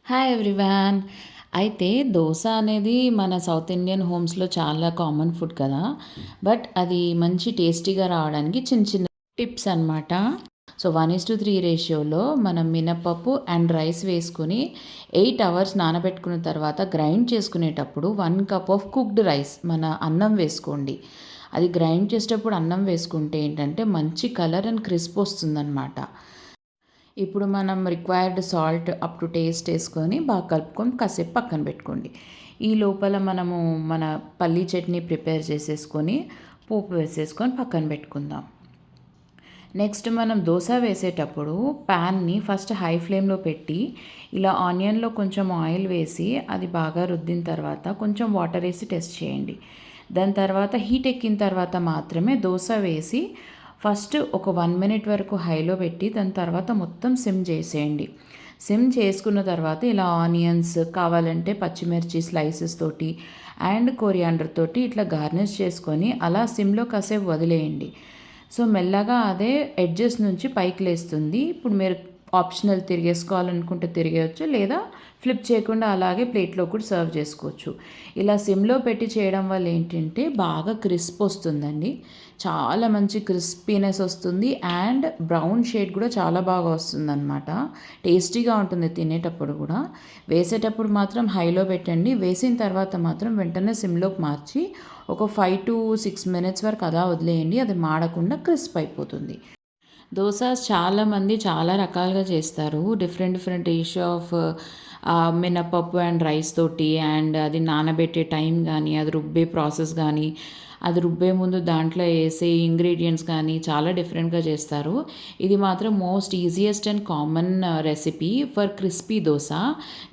Hi everyone. అయితే దోస అనేది మన సౌత్ ఇండియన్ హోమ్స్‌లో చాలా కామన్ ఫుడ్ కదా! బట్ అది మంచి టేస్టీగా రావడానికి చిన్న చిన్న టిప్స్ అనమాట. సో, 1:3 రేషియోలో మనం మినపప్పు అండ్ రైస్ వేసుకొని 8 అవర్స్ నానబెట్టుకున్న తర్వాత గ్రైండ్ చేసుకునేటప్పుడు 1 కప్ ఆఫ్ కుక్డ్ రైస్ మన అన్నం వేసుకోండి. అది గ్రైండ్ చేసేటప్పుడు అన్నం వేసుకుంటే ఏంటంటే మంచి కలర్ అండ్ క్రిస్ప్ వస్తుందనమాట. ఇప్పుడు మనం required salt up to taste వేసుకొని బాగా కలుపుకొని కాసేపు పక్కన పెట్టుకోండి. ఈ లోపల మనము మన పల్లీ చట్నీ ప్రిపేర్ చేసేసుకొని పోపు వేసేసుకొని పక్కన పెట్టుకుందాం. నెక్స్ట్ మనం దోస వేసేటప్పుడు ప్యాన్ని ఫస్ట్ హై ఫ్లేమ్లో పెట్టి ఇలా ఆనియన్లో కొంచెం ఆయిల్ వేసి అది బాగా రుద్దిన తర్వాత కొంచెం వాటర్ వేసి టెస్ట్ చేయండి. దాని తర్వాత హీట్ ఎక్కిన తర్వాత మాత్రమే దోస వేసి ఫస్ట్ ఒక 1 మినిట్ వరకు హైలో పెట్టి దాని తర్వాత మొత్తం సిమ్ చేసేయండి. సిమ్ చేసుకున్న తర్వాత ఇలా ఆనియన్స్ కావాలంటే పచ్చిమిర్చి స్లైసెస్ తోటి అండ్ కొరియాండర్ తోటి ఇట్లా గార్నిష్ చేసుకొని అలా సిమ్లో కాసేపు వదిలేయండి. సో మెల్లగా అదే ఎడ్జెస్ నుంచి పైకి లేస్తుంది. ఇప్పుడు మీరు ఆప్షనల్ తిరిగేసుకోవాలనుకుంటే తిరిగేయచ్చు, లేదా ఫ్లిప్ చేయకుండా అలాగే ప్లేట్లో కూడా సర్వ్ చేసుకోవచ్చు. ఇలా సిమ్లో పెట్టి చేయడం వల్ల ఏంటంటే బాగా క్రిస్ప్ వస్తుందండి. చాలా మంచి క్రిస్పీనెస్ వస్తుంది అండ్ బ్రౌన్ షేడ్ కూడా చాలా బాగా వస్తుందన్నమాట. టేస్టీగా ఉంటుంది తినేటప్పుడు కూడా. వేసేటప్పుడు మాత్రం హైలో పెట్టండి. వేసిన తర్వాత మాత్రం వెంటనే సిమ్లోకి మార్చి ఒక 5 to 6 మినిట్స్ వరకు అలా వదిలేయండి. అది మాడకుండా క్రిస్ప్ అయిపోతుంది. దోసాస్ చాలామంది చాలా రకాలుగా చేస్తారు. డిఫరెంట్ డిఫరెంట్ రేషియో ఆఫ్ మినపప్పు అండ్ రైస్ తోటి అండ్ అది నానబెట్టే టైం కానీ, అది రుబ్బే ప్రాసెస్ కానీ, అది రుబ్బే ముందు దాంట్లో వేసే ఇంగ్రీడియంట్స్ కానీ చాలా డిఫరెంట్గా చేస్తారు. ఇది మాత్రం most easiest and common recipe for crispy dosa.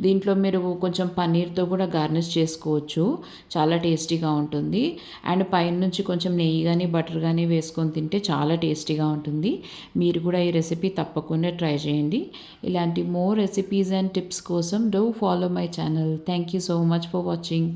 దీంట్లో మీరు కొంచెం పన్నీర్తో కూడా గార్నిష్ చేసుకోవచ్చు. చాలా టేస్టీగా ఉంటుంది. అండ్ పైనుంచి కొంచెం నెయ్యి కానీ బటర్ కానీ వేసుకొని తింటే చాలా టేస్టీగా ఉంటుంది. మీరు కూడా ఈ రెసిపీ తప్పకుండా ట్రై చేయండి. ఇలాంటి మోర్ రెసిపీస్ అండ్ టిప్స్ కోసం do follow my channel. Thank you so much for watching.